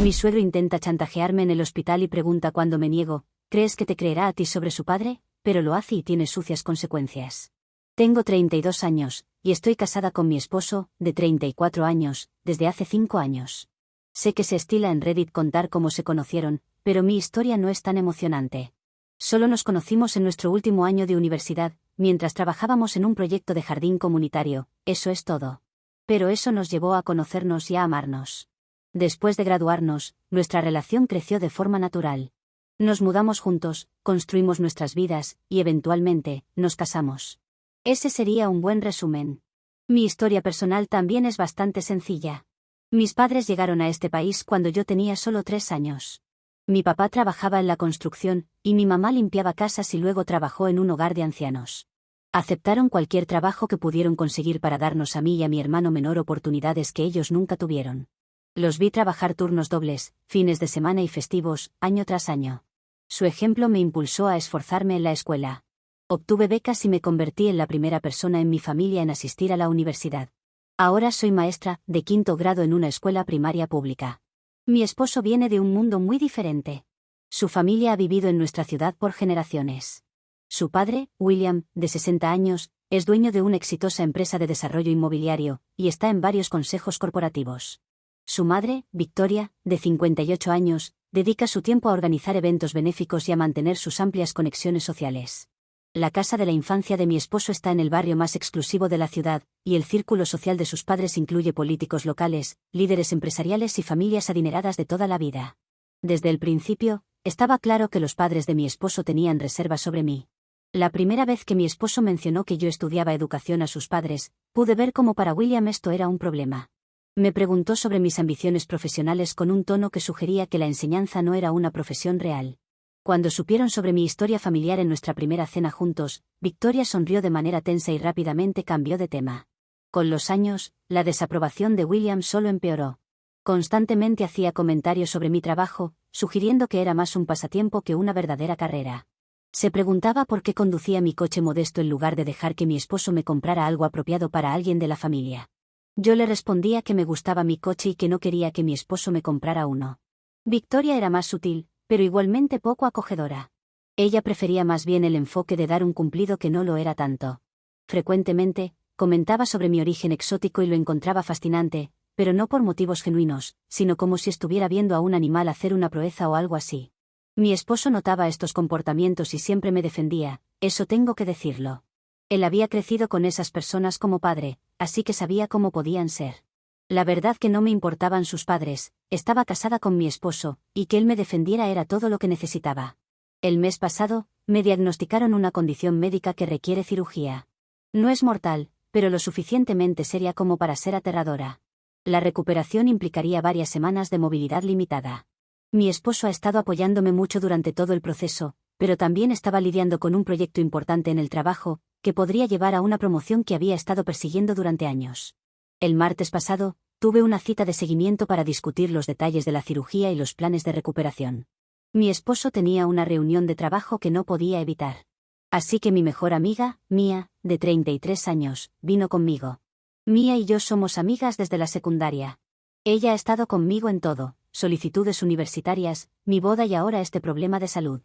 Mi suegro intenta chantajearme en el hospital y pregunta cuando me niego, ¿crees que te creerá a ti sobre su padre? Pero lo hace y tiene sucias consecuencias. Tengo 32 años, y estoy casada con mi esposo, de 34 años, desde hace 5 años. Sé que se estila en Reddit contar cómo se conocieron, pero mi historia no es tan emocionante. Solo nos conocimos en nuestro último año de universidad, mientras trabajábamos en un proyecto de jardín comunitario, eso es todo. Pero eso nos llevó a conocernos y a amarnos. Después de graduarnos, nuestra relación creció de forma natural. Nos mudamos juntos, construimos nuestras vidas, y eventualmente, nos casamos. Ese sería un buen resumen. Mi historia personal también es bastante sencilla. Mis padres llegaron a este país cuando yo tenía solo 3 años. Mi papá trabajaba en la construcción, y mi mamá limpiaba casas y luego trabajó en un hogar de ancianos. Aceptaron cualquier trabajo que pudieron conseguir para darnos a mí y a mi hermano menor oportunidades que ellos nunca tuvieron. Los vi trabajar turnos dobles, fines de semana y festivos, año tras año. Su ejemplo me impulsó a esforzarme en la escuela. Obtuve becas y me convertí en la primera persona en mi familia en asistir a la universidad. Ahora soy maestra, de 5º grado en una escuela primaria pública. Mi esposo viene de un mundo muy diferente. Su familia ha vivido en nuestra ciudad por generaciones. Su padre, William, de 60 años, es dueño de una exitosa empresa de desarrollo inmobiliario, y está en varios consejos corporativos. Su madre, Victoria, de 58 años, dedica su tiempo a organizar eventos benéficos y a mantener sus amplias conexiones sociales. La casa de la infancia de mi esposo está en el barrio más exclusivo de la ciudad, y el círculo social de sus padres incluye políticos locales, líderes empresariales y familias adineradas de toda la vida. Desde el principio, estaba claro que los padres de mi esposo tenían reservas sobre mí. La primera vez que mi esposo mencionó que yo estudiaba educación a sus padres, pude ver cómo para William esto era un problema. Me preguntó sobre mis ambiciones profesionales con un tono que sugería que la enseñanza no era una profesión real. Cuando supieron sobre mi historia familiar en nuestra primera cena juntos, Victoria sonrió de manera tensa y rápidamente cambió de tema. Con los años, la desaprobación de William solo empeoró. Constantemente hacía comentarios sobre mi trabajo, sugiriendo que era más un pasatiempo que una verdadera carrera. Se preguntaba por qué conducía mi coche modesto en lugar de dejar que mi esposo me comprara algo apropiado para alguien de la familia. Yo le respondía que me gustaba mi coche y que no quería que mi esposo me comprara uno. Victoria era más sutil, pero igualmente poco acogedora. Ella prefería más bien el enfoque de dar un cumplido que no lo era tanto. Frecuentemente, comentaba sobre mi origen exótico y lo encontraba fascinante, pero no por motivos genuinos, sino como si estuviera viendo a un animal hacer una proeza o algo así. Mi esposo notaba estos comportamientos y siempre me defendía, eso tengo que decirlo. Él había crecido con esas personas como padre, así que sabía cómo podían ser. La verdad que no me importaban sus padres, estaba casada con mi esposo, y que él me defendiera era todo lo que necesitaba. El mes pasado, me diagnosticaron una condición médica que requiere cirugía. No es mortal, pero lo suficientemente seria como para ser aterradora. La recuperación implicaría varias semanas de movilidad limitada. Mi esposo ha estado apoyándome mucho durante todo el proceso, pero también estaba lidiando con un proyecto importante en el trabajo, que podría llevar a una promoción que había estado persiguiendo durante años. El martes pasado, tuve una cita de seguimiento para discutir los detalles de la cirugía y los planes de recuperación. Mi esposo tenía una reunión de trabajo que no podía evitar. Así que mi mejor amiga, Mia, de 33 años, vino conmigo. Mia y yo somos amigas desde la secundaria. Ella ha estado conmigo en todo, solicitudes universitarias, mi boda y ahora este problema de salud.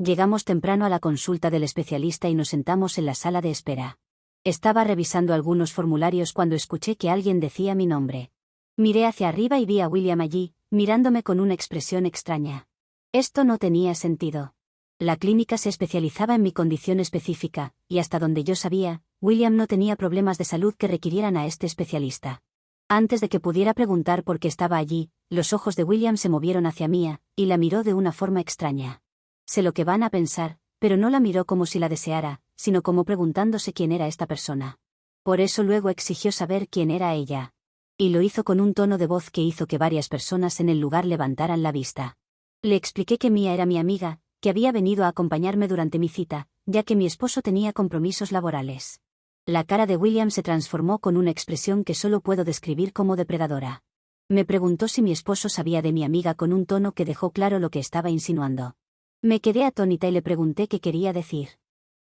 Llegamos temprano a la consulta del especialista y nos sentamos en la sala de espera. Estaba revisando algunos formularios cuando escuché que alguien decía mi nombre. Miré hacia arriba y vi a William allí, mirándome con una expresión extraña. Esto no tenía sentido. La clínica se especializaba en mi condición específica, y hasta donde yo sabía, William no tenía problemas de salud que requirieran a este especialista. Antes de que pudiera preguntar por qué estaba allí, los ojos de William se movieron hacia Mia, y la miró de una forma extraña. Sé lo que van a pensar, pero no la miró como si la deseara, sino como preguntándose quién era esta persona. Por eso luego exigió saber quién era ella. Y lo hizo con un tono de voz que hizo que varias personas en el lugar levantaran la vista. Le expliqué que Mia era mi amiga, que había venido a acompañarme durante mi cita, ya que mi esposo tenía compromisos laborales. La cara de William se transformó con una expresión que solo puedo describir como depredadora. Me preguntó si mi esposo sabía de mi amiga con un tono que dejó claro lo que estaba insinuando. Me quedé atónita y le pregunté qué quería decir.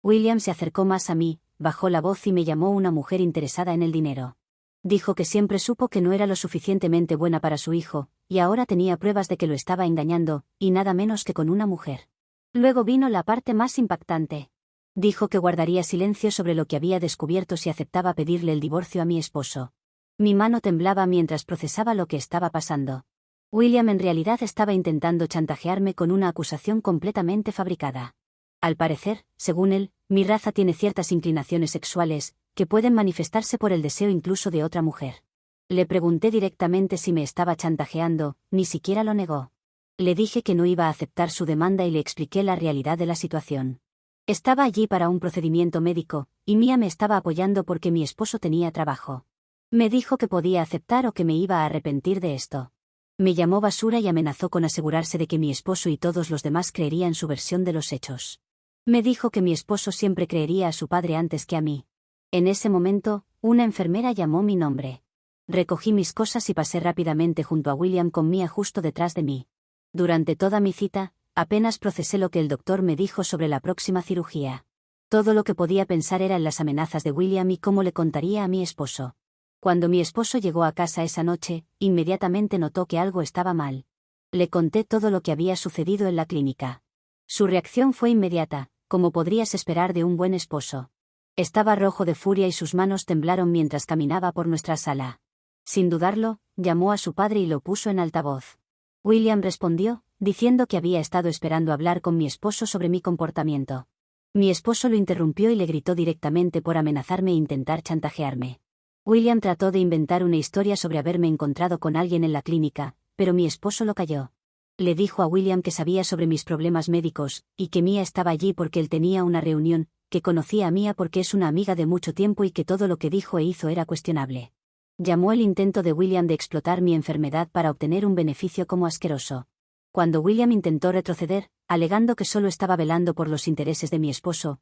William se acercó más a mí, bajó la voz y me llamó una mujer interesada en el dinero. Dijo que siempre supo que no era lo suficientemente buena para su hijo, y ahora tenía pruebas de que lo estaba engañando, y nada menos que con una mujer. Luego vino la parte más impactante. Dijo que guardaría silencio sobre lo que había descubierto si aceptaba pedirle el divorcio a mi esposo. Mi mano temblaba mientras procesaba lo que estaba pasando. William en realidad estaba intentando chantajearme con una acusación completamente fabricada. Al parecer, según él, mi raza tiene ciertas inclinaciones sexuales, que pueden manifestarse por el deseo incluso de otra mujer. Le pregunté directamente si me estaba chantajeando, ni siquiera lo negó. Le dije que no iba a aceptar su demanda y le expliqué la realidad de la situación. Estaba allí para un procedimiento médico, y Mia me estaba apoyando porque mi esposo tenía trabajo. Me dijo que podía aceptar o que me iba a arrepentir de esto. Me llamó basura y amenazó con asegurarse de que mi esposo y todos los demás creerían su versión de los hechos. Me dijo que mi esposo siempre creería a su padre antes que a mí. En ese momento, una enfermera llamó mi nombre. Recogí mis cosas y pasé rápidamente junto a William con Mia justo detrás de mí. Durante toda mi cita, apenas procesé lo que el doctor me dijo sobre la próxima cirugía. Todo lo que podía pensar era en las amenazas de William y cómo le contaría a mi esposo. Cuando mi esposo llegó a casa esa noche, inmediatamente notó que algo estaba mal. Le conté todo lo que había sucedido en la clínica. Su reacción fue inmediata, como podrías esperar de un buen esposo. Estaba rojo de furia y sus manos temblaron mientras caminaba por nuestra sala. Sin dudarlo, llamó a su padre y lo puso en altavoz. William respondió, diciendo que había estado esperando hablar con mi esposo sobre mi comportamiento. Mi esposo lo interrumpió y le gritó directamente por amenazarme e intentar chantajearme. William trató de inventar una historia sobre haberme encontrado con alguien en la clínica, pero mi esposo lo calló. Le dijo a William que sabía sobre mis problemas médicos, y que Mia estaba allí porque él tenía una reunión, que conocía a Mia porque es una amiga de mucho tiempo y que todo lo que dijo e hizo era cuestionable. Llamó el intento de William de explotar mi enfermedad para obtener un beneficio como asqueroso. Cuando William intentó retroceder, alegando que solo estaba velando por los intereses de mi esposo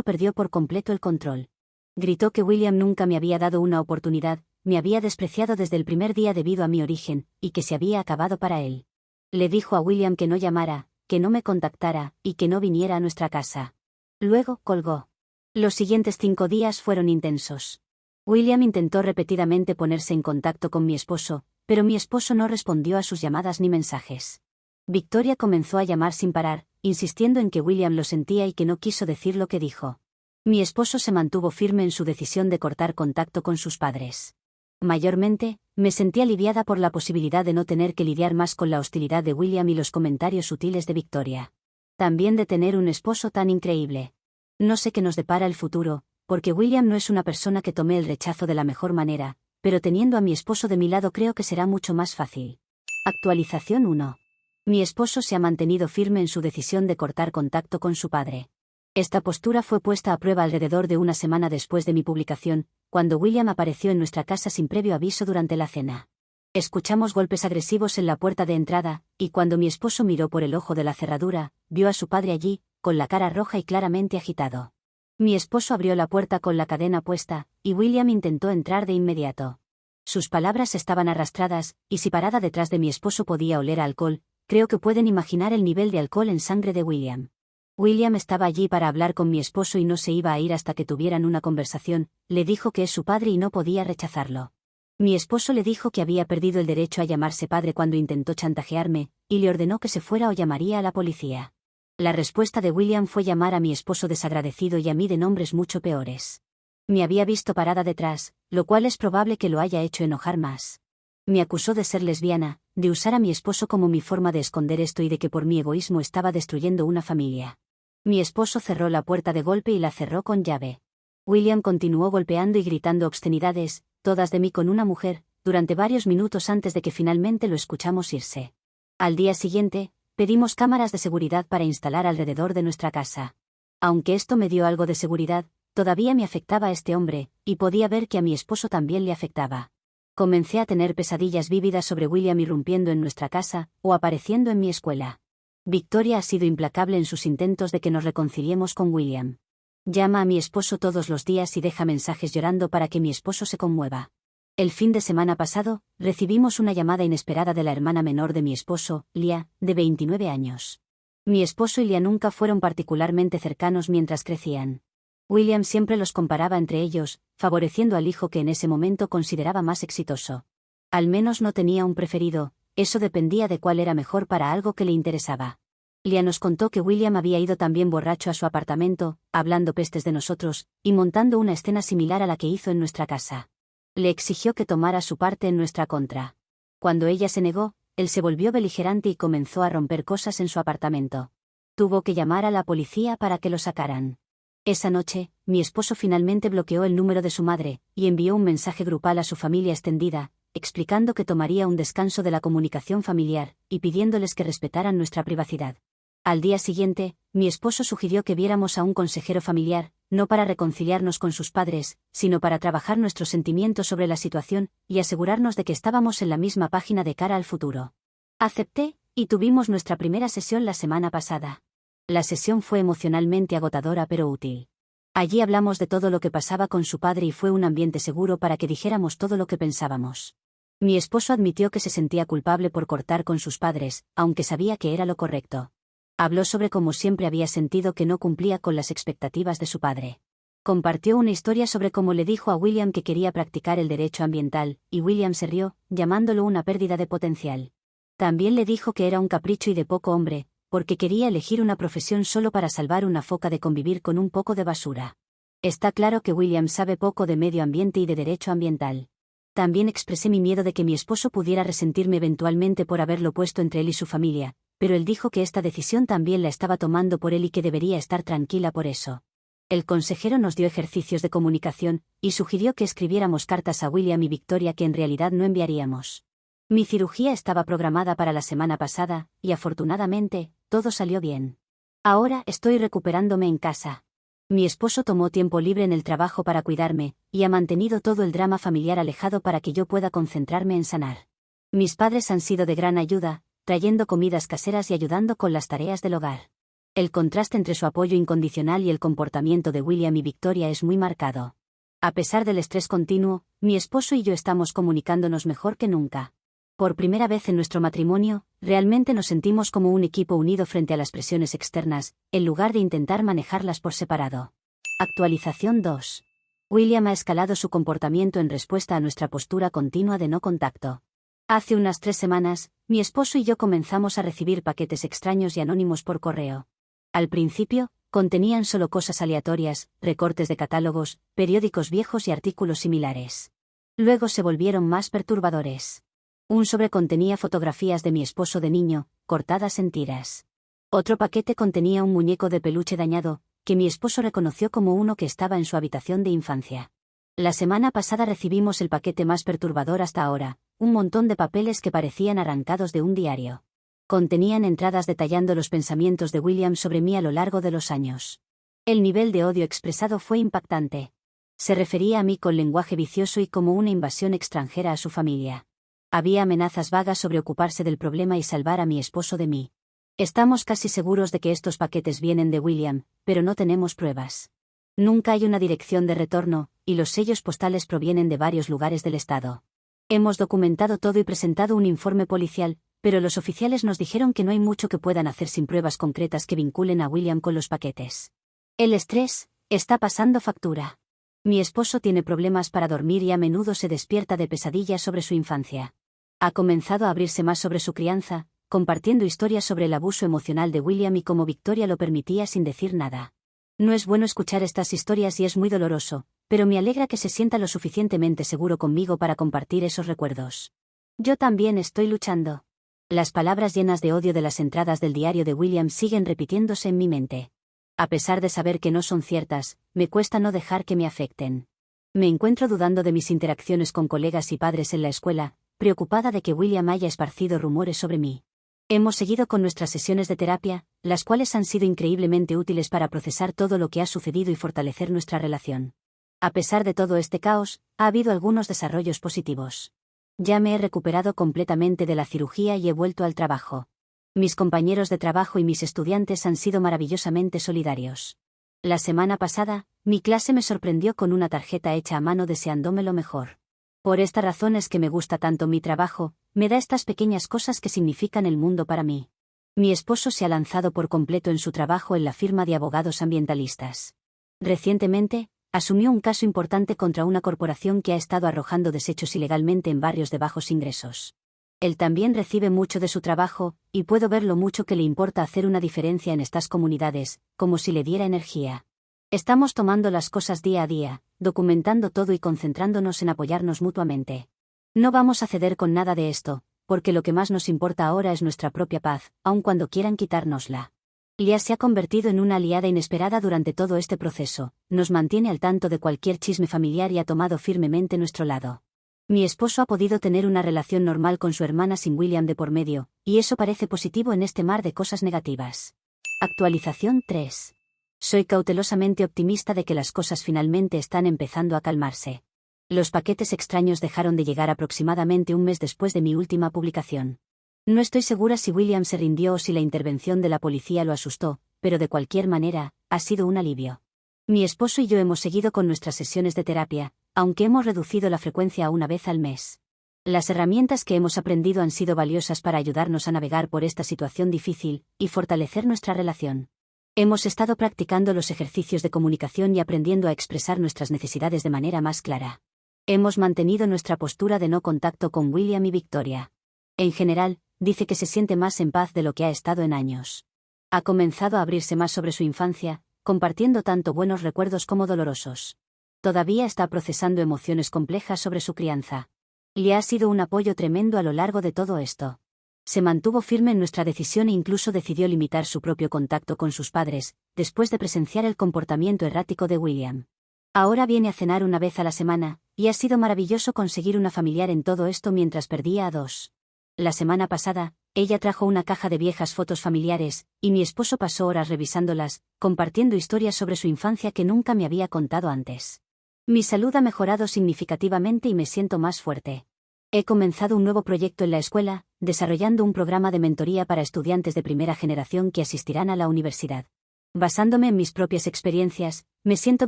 perdió por completo el control. Gritó que William nunca me había dado una oportunidad, me había despreciado desde el primer día debido a mi origen, y que se había acabado para él. Le dijo a William que no llamara, que no me contactara, y que no viniera a nuestra casa. Luego, colgó. Los siguientes 5 días fueron intensos. William intentó repetidamente ponerse en contacto con mi esposo, pero mi esposo no respondió a sus llamadas ni mensajes. Victoria comenzó a llamar sin parar, insistiendo en que William lo sentía y que no quiso decir lo que dijo. Mi esposo se mantuvo firme en su decisión de cortar contacto con sus padres. Mayormente, me sentí aliviada por la posibilidad de no tener que lidiar más con la hostilidad de William y los comentarios sutiles de Victoria. También de tener un esposo tan increíble. No sé qué nos depara el futuro, porque William no es una persona que tome el rechazo de la mejor manera, pero teniendo a mi esposo de mi lado creo que será mucho más fácil. Actualización 1. Mi esposo se ha mantenido firme en su decisión de cortar contacto con su padre. Esta postura fue puesta a prueba alrededor de una semana después de mi publicación, cuando William apareció en nuestra casa sin previo aviso durante la cena. Escuchamos golpes agresivos en la puerta de entrada, y cuando mi esposo miró por el ojo de la cerradura, vio a su padre allí, con la cara roja y claramente agitado. Mi esposo abrió la puerta con la cadena puesta, y William intentó entrar de inmediato. Sus palabras estaban arrastradas, y si parada detrás de mi esposo podía oler a alcohol, creo que pueden imaginar el nivel de alcohol en sangre de William. William estaba allí para hablar con mi esposo y no se iba a ir hasta que tuvieran una conversación, le dijo que es su padre y no podía rechazarlo. Mi esposo le dijo que había perdido el derecho a llamarse padre cuando intentó chantajearme, y le ordenó que se fuera o llamaría a la policía. La respuesta de William fue llamar a mi esposo desagradecido y a mí de nombres mucho peores. Me había visto parada detrás, lo cual es probable que lo haya hecho enojar más. Me acusó de ser lesbiana, de usar a mi esposo como mi forma de esconder esto y de que por mi egoísmo estaba destruyendo una familia. Mi esposo cerró la puerta de golpe y la cerró con llave. William continuó golpeando y gritando obscenidades, todas de mí con una mujer, durante varios minutos antes de que finalmente lo escuchamos irse. Al día siguiente, pedimos cámaras de seguridad para instalar alrededor de nuestra casa. Aunque esto me dio algo de seguridad, todavía me afectaba a este hombre, y podía ver que a mi esposo también le afectaba. Comencé a tener pesadillas vívidas sobre William irrumpiendo en nuestra casa, o apareciendo en mi escuela. Victoria ha sido implacable en sus intentos de que nos reconciliemos con William. Llama a mi esposo todos los días y deja mensajes llorando para que mi esposo se conmueva. El fin de semana pasado, recibimos una llamada inesperada de la hermana menor de mi esposo, Lia, de 29 años. Mi esposo y Lia nunca fueron particularmente cercanos mientras crecían. William siempre los comparaba entre ellos, favoreciendo al hijo que en ese momento consideraba más exitoso. Al menos no tenía un preferido, eso dependía de cuál era mejor para algo que le interesaba. Leah nos contó que William había ido también borracho a su apartamento, hablando pestes de nosotros, y montando una escena similar a la que hizo en nuestra casa. Le exigió que tomara su parte en nuestra contra. Cuando ella se negó, él se volvió beligerante y comenzó a romper cosas en su apartamento. Tuvo que llamar a la policía para que lo sacaran. Esa noche, mi esposo finalmente bloqueó el número de su madre, y envió un mensaje grupal a su familia extendida, explicando que tomaría un descanso de la comunicación familiar, y pidiéndoles que respetaran nuestra privacidad. Al día siguiente, mi esposo sugirió que viéramos a un consejero familiar, no para reconciliarnos con sus padres, sino para trabajar nuestros sentimientos sobre la situación, y asegurarnos de que estábamos en la misma página de cara al futuro. Acepté, y tuvimos nuestra primera sesión la semana pasada. La sesión fue emocionalmente agotadora pero útil. Allí hablamos de todo lo que pasaba con su padre y fue un ambiente seguro para que dijéramos todo lo que pensábamos. Mi esposo admitió que se sentía culpable por cortar con sus padres, aunque sabía que era lo correcto. Habló sobre cómo siempre había sentido que no cumplía con las expectativas de su padre. Compartió una historia sobre cómo le dijo a William que quería practicar el derecho ambiental, y William se rió, llamándolo una pérdida de potencial. También le dijo que era un capricho y de poco hombre, porque quería elegir una profesión solo para salvar una foca de convivir con un poco de basura. Está claro que William sabe poco de medio ambiente y de derecho ambiental. También expresé mi miedo de que mi esposo pudiera resentirme eventualmente por haberlo puesto entre él y su familia, pero él dijo que esta decisión también la estaba tomando por él y que debería estar tranquila por eso. El consejero nos dio ejercicios de comunicación, y sugirió que escribiéramos cartas a William y Victoria que en realidad no enviaríamos. Mi cirugía estaba programada para la semana pasada, y afortunadamente, todo salió bien. Ahora estoy recuperándome en casa. Mi esposo tomó tiempo libre en el trabajo para cuidarme, y ha mantenido todo el drama familiar alejado para que yo pueda concentrarme en sanar. Mis padres han sido de gran ayuda, trayendo comidas caseras y ayudando con las tareas del hogar. El contraste entre su apoyo incondicional y el comportamiento de William y Victoria es muy marcado. A pesar del estrés continuo, mi esposo y yo estamos comunicándonos mejor que nunca. Por primera vez en nuestro matrimonio, realmente nos sentimos como un equipo unido frente a las presiones externas, en lugar de intentar manejarlas por separado. Actualización 2. William ha escalado su comportamiento en respuesta a nuestra postura continua de no contacto. Hace unas 3 semanas, mi esposo y yo comenzamos a recibir paquetes extraños y anónimos por correo. Al principio, contenían solo cosas aleatorias, recortes de catálogos, periódicos viejos y artículos similares. Luego se volvieron más perturbadores. Un sobre contenía fotografías de mi esposo de niño, cortadas en tiras. Otro paquete contenía un muñeco de peluche dañado, que mi esposo reconoció como uno que estaba en su habitación de infancia. La semana pasada recibimos el paquete más perturbador hasta ahora, un montón de papeles que parecían arrancados de un diario. Contenían entradas detallando los pensamientos de William sobre mí a lo largo de los años. El nivel de odio expresado fue impactante. Se refería a mí con lenguaje vicioso y como una invasión extranjera a su familia. Había amenazas vagas sobre ocuparse del problema y salvar a mi esposo de mí. Estamos casi seguros de que estos paquetes vienen de William, pero no tenemos pruebas. Nunca hay una dirección de retorno, y los sellos postales provienen de varios lugares del estado. Hemos documentado todo y presentado un informe policial, pero los oficiales nos dijeron que no hay mucho que puedan hacer sin pruebas concretas que vinculen a William con los paquetes. El estrés está pasando factura. Mi esposo tiene problemas para dormir y a menudo se despierta de pesadillas sobre su infancia. Ha comenzado a abrirse más sobre su crianza, compartiendo historias sobre el abuso emocional de William y cómo Victoria lo permitía sin decir nada. No es bueno escuchar estas historias y es muy doloroso, pero me alegra que se sienta lo suficientemente seguro conmigo para compartir esos recuerdos. Yo también estoy luchando. Las palabras llenas de odio de las entradas del diario de William siguen repitiéndose en mi mente. A pesar de saber que no son ciertas, me cuesta no dejar que me afecten. Me encuentro dudando de mis interacciones con colegas y padres en la escuela, preocupada de que William haya esparcido rumores sobre mí. Hemos seguido con nuestras sesiones de terapia, las cuales han sido increíblemente útiles para procesar todo lo que ha sucedido y fortalecer nuestra relación. A pesar de todo este caos, ha habido algunos desarrollos positivos. Ya me he recuperado completamente de la cirugía y he vuelto al trabajo. Mis compañeros de trabajo y mis estudiantes han sido maravillosamente solidarios. La semana pasada, mi clase me sorprendió con una tarjeta hecha a mano deseándome lo mejor. Por esta razón es que me gusta tanto mi trabajo, me da estas pequeñas cosas que significan el mundo para mí. Mi esposo se ha lanzado por completo en su trabajo en la firma de abogados ambientalistas. Recientemente, asumió un caso importante contra una corporación que ha estado arrojando desechos ilegalmente en barrios de bajos ingresos. Él también recibe mucho de su trabajo, y puedo ver lo mucho que le importa hacer una diferencia en estas comunidades, como si le diera energía. Estamos tomando las cosas día a día, documentando todo y concentrándonos en apoyarnos mutuamente. No vamos a ceder con nada de esto, porque lo que más nos importa ahora es nuestra propia paz, aun cuando quieran quitárnosla. Lia se ha convertido en una aliada inesperada durante todo este proceso, nos mantiene al tanto de cualquier chisme familiar y ha tomado firmemente nuestro lado. Mi esposo ha podido tener una relación normal con su hermana sin William de por medio, y eso parece positivo en este mar de cosas negativas. Actualización 3. Soy cautelosamente optimista de que las cosas finalmente están empezando a calmarse. Los paquetes extraños dejaron de llegar aproximadamente un mes después de mi última publicación. No estoy segura si William se rindió o si la intervención de la policía lo asustó, pero de cualquier manera, ha sido un alivio. Mi esposo y yo hemos seguido con nuestras sesiones de terapia, aunque hemos reducido la frecuencia a una vez al mes. Las herramientas que hemos aprendido han sido valiosas para ayudarnos a navegar por esta situación difícil y fortalecer nuestra relación. Hemos estado practicando los ejercicios de comunicación y aprendiendo a expresar nuestras necesidades de manera más clara. Hemos mantenido nuestra postura de no contacto con William y Victoria. En general, dice que se siente más en paz de lo que ha estado en años. Ha comenzado a abrirse más sobre su infancia, compartiendo tanto buenos recuerdos como dolorosos. Todavía está procesando emociones complejas sobre su crianza. Le ha sido un apoyo tremendo a lo largo de todo esto. Se mantuvo firme en nuestra decisión e incluso decidió limitar su propio contacto con sus padres, después de presenciar el comportamiento errático de William. Ahora viene a cenar una vez a la semana, y ha sido maravilloso conseguir una familiar en todo esto mientras perdía a dos. La semana pasada, ella trajo una caja de viejas fotos familiares, y mi esposo pasó horas revisándolas, compartiendo historias sobre su infancia que nunca me había contado antes. Mi salud ha mejorado significativamente y me siento más fuerte. He comenzado un nuevo proyecto en la escuela, desarrollando un programa de mentoría para estudiantes de primera generación que asistirán a la universidad. Basándome en mis propias experiencias, me siento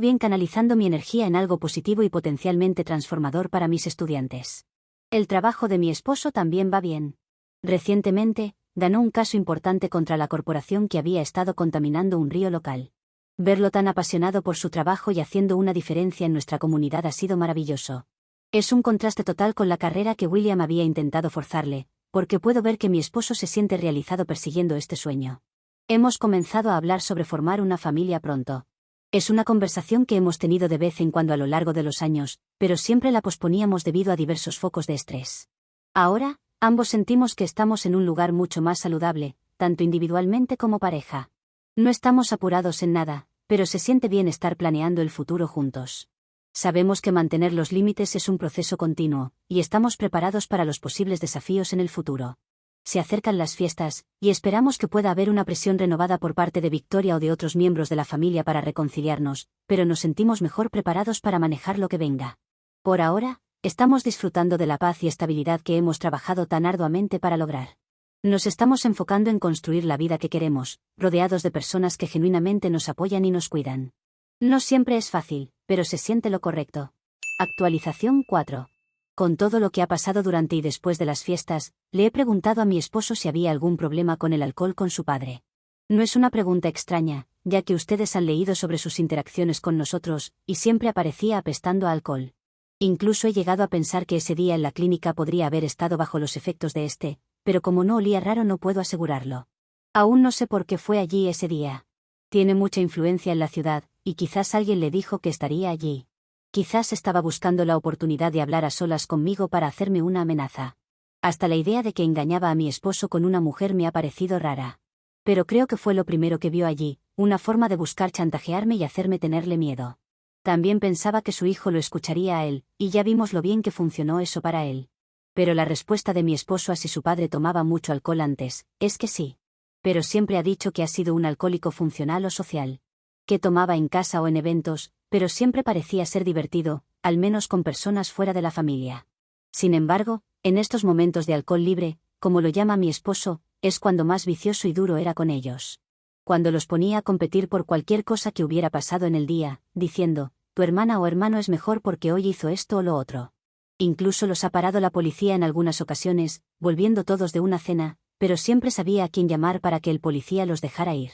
bien canalizando mi energía en algo positivo y potencialmente transformador para mis estudiantes. El trabajo de mi esposo también va bien. Recientemente, ganó un caso importante contra la corporación que había estado contaminando un río local. Verlo tan apasionado por su trabajo y haciendo una diferencia en nuestra comunidad ha sido maravilloso. Es un contraste total con la carrera que William había intentado forzarle, porque puedo ver que mi esposo se siente realizado persiguiendo este sueño. Hemos comenzado a hablar sobre formar una familia pronto. Es una conversación que hemos tenido de vez en cuando a lo largo de los años, pero siempre la posponíamos debido a diversos focos de estrés. Ahora, ambos sentimos que estamos en un lugar mucho más saludable, tanto individualmente como pareja. No estamos apurados en nada, pero se siente bien estar planeando el futuro juntos. Sabemos que mantener los límites es un proceso continuo, y estamos preparados para los posibles desafíos en el futuro. Se acercan las fiestas, y esperamos que pueda haber una presión renovada por parte de Victoria o de otros miembros de la familia para reconciliarnos, pero nos sentimos mejor preparados para manejar lo que venga. Por ahora, estamos disfrutando de la paz y estabilidad que hemos trabajado tan arduamente para lograr. Nos estamos enfocando en construir la vida que queremos, rodeados de personas que genuinamente nos apoyan y nos cuidan. No siempre es fácil, pero se siente lo correcto. Actualización 4. Con todo lo que ha pasado durante y después de las fiestas, le he preguntado a mi esposo si había algún problema con el alcohol con su padre. No es una pregunta extraña, ya que ustedes han leído sobre sus interacciones con nosotros, y siempre aparecía apestando a alcohol. Incluso he llegado a pensar que ese día en la clínica podría haber estado bajo los efectos de este, pero como no olía raro no puedo asegurarlo. Aún no sé por qué fue allí ese día. Tiene mucha influencia en la ciudad, y quizás alguien le dijo que estaría allí. Quizás estaba buscando la oportunidad de hablar a solas conmigo para hacerme una amenaza. Hasta la idea de que engañaba a mi esposo con una mujer me ha parecido rara. Pero creo que fue lo primero que vio allí, una forma de buscar chantajearme y hacerme tenerle miedo. También pensaba que su hijo lo escucharía a él, y ya vimos lo bien que funcionó eso para él. Pero la respuesta de mi esposo a si su padre tomaba mucho alcohol antes, es que sí. Pero siempre ha dicho que ha sido un alcohólico funcional o social. Que tomaba en casa o en eventos, pero siempre parecía ser divertido, al menos con personas fuera de la familia. Sin embargo, en estos momentos de alcohol libre, como lo llama mi esposo, es cuando más vicioso y duro era con ellos. Cuando los ponía a competir por cualquier cosa que hubiera pasado en el día, diciendo, tu hermana o hermano es mejor porque hoy hizo esto o lo otro. Incluso los ha parado la policía en algunas ocasiones, volviendo todos de una cena, pero siempre sabía a quién llamar para que el policía los dejara ir.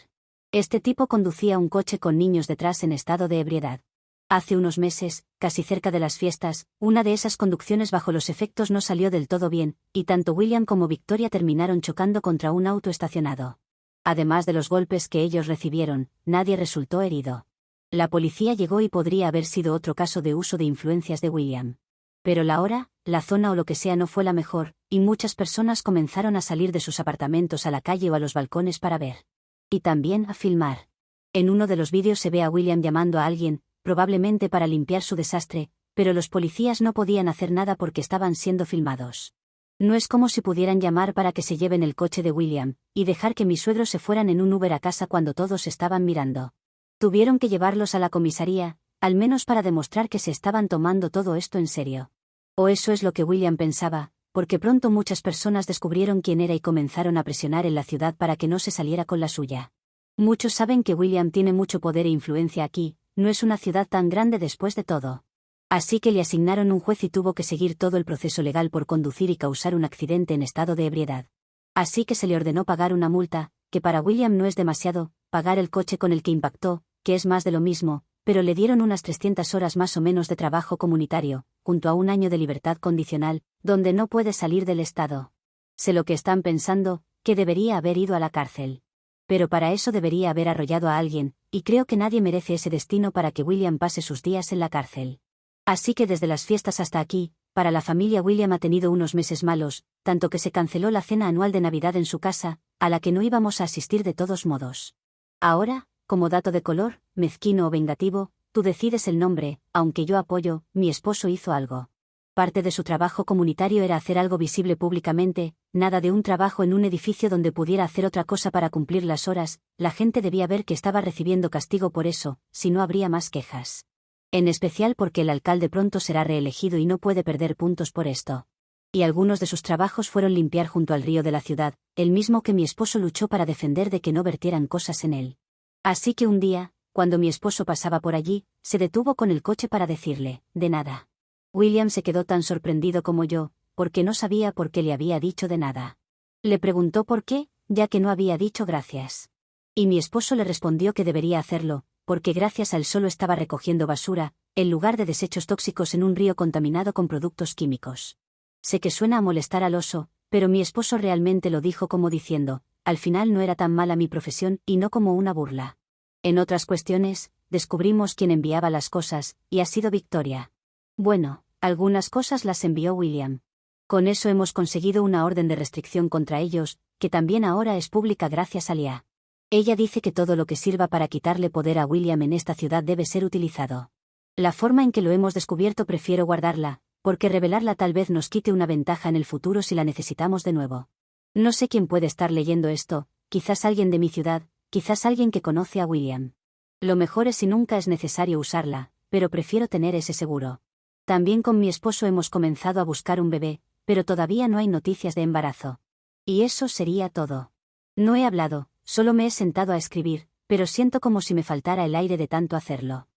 Este tipo conducía un coche con niños detrás en estado de ebriedad. Hace unos meses, casi cerca de las fiestas, una de esas conducciones bajo los efectos no salió del todo bien, y tanto William como Victoria terminaron chocando contra un auto estacionado. Además de los golpes que ellos recibieron, nadie resultó herido. La policía llegó y podría haber sido otro caso de uso de influencias de William. Pero la hora, la zona o lo que sea no fue la mejor, y muchas personas comenzaron a salir de sus apartamentos a la calle o a los balcones para ver. Y también a filmar. En uno de los vídeos se ve a William llamando a alguien, probablemente para limpiar su desastre, pero los policías no podían hacer nada porque estaban siendo filmados. No es como si pudieran llamar para que se lleven el coche de William, y dejar que mis suegros se fueran en un Uber a casa cuando todos estaban mirando. Tuvieron que llevarlos a la comisaría, al menos para demostrar que se estaban tomando todo esto en serio. O eso es lo que William pensaba, porque pronto muchas personas descubrieron quién era y comenzaron a presionar en la ciudad para que no se saliera con la suya. Muchos saben que William tiene mucho poder e influencia aquí, no es una ciudad tan grande después de todo. Así que le asignaron un juez y tuvo que seguir todo el proceso legal por conducir y causar un accidente en estado de ebriedad. Así que se le ordenó pagar una multa, que para William no es demasiado, pagar el coche con el que impactó, que es más de lo mismo, pero le dieron unas 300 horas más o menos de trabajo comunitario, junto a un año de libertad condicional, donde no puede salir del estado. Sé lo que están pensando, que debería haber ido a la cárcel. Pero para eso debería haber arrollado a alguien, y creo que nadie merece ese destino para que William pase sus días en la cárcel. Así que desde las fiestas hasta aquí, para la familia William ha tenido unos meses malos, tanto que se canceló la cena anual de Navidad en su casa, a la que no íbamos a asistir de todos modos. Ahora, como dato de color, mezquino o vengativo, tú decides el nombre, aunque yo apoyo, mi esposo hizo algo. Parte de su trabajo comunitario era hacer algo visible públicamente, nada de un trabajo en un edificio donde pudiera hacer otra cosa para cumplir las horas, la gente debía ver que estaba recibiendo castigo por eso, si no habría más quejas. En especial porque el alcalde pronto será reelegido y no puede perder puntos por esto. Y algunos de sus trabajos fueron limpiar junto al río de la ciudad, el mismo que mi esposo luchó para defender de que no vertieran cosas en él. Así que un día, cuando mi esposo pasaba por allí, se detuvo con el coche para decirle, de nada. William se quedó tan sorprendido como yo, porque no sabía por qué le había dicho de nada. Le preguntó por qué, ya que no había dicho gracias. Y mi esposo le respondió que debería hacerlo, porque gracias a él solo estaba recogiendo basura, en lugar de desechos tóxicos en un río contaminado con productos químicos. Sé que suena a molestar al oso, pero mi esposo realmente lo dijo como diciendo, al final no era tan mala mi profesión y no como una burla. En otras cuestiones, descubrimos quién enviaba las cosas, y ha sido Victoria. Bueno, algunas cosas las envió William. Con eso hemos conseguido una orden de restricción contra ellos, que también ahora es pública gracias a Lia. Ella dice que todo lo que sirva para quitarle poder a William en esta ciudad debe ser utilizado. La forma en que lo hemos descubierto prefiero guardarla, porque revelarla tal vez nos quite una ventaja en el futuro si la necesitamos de nuevo. No sé quién puede estar leyendo esto, quizás alguien de mi ciudad, quizás alguien que conoce a William. Lo mejor es si nunca es necesario usarla, pero prefiero tener ese seguro. También con mi esposo hemos comenzado a buscar un bebé, pero todavía no hay noticias de embarazo. Y eso sería todo. No he hablado, solo me he sentado a escribir, pero siento como si me faltara el aire de tanto hacerlo.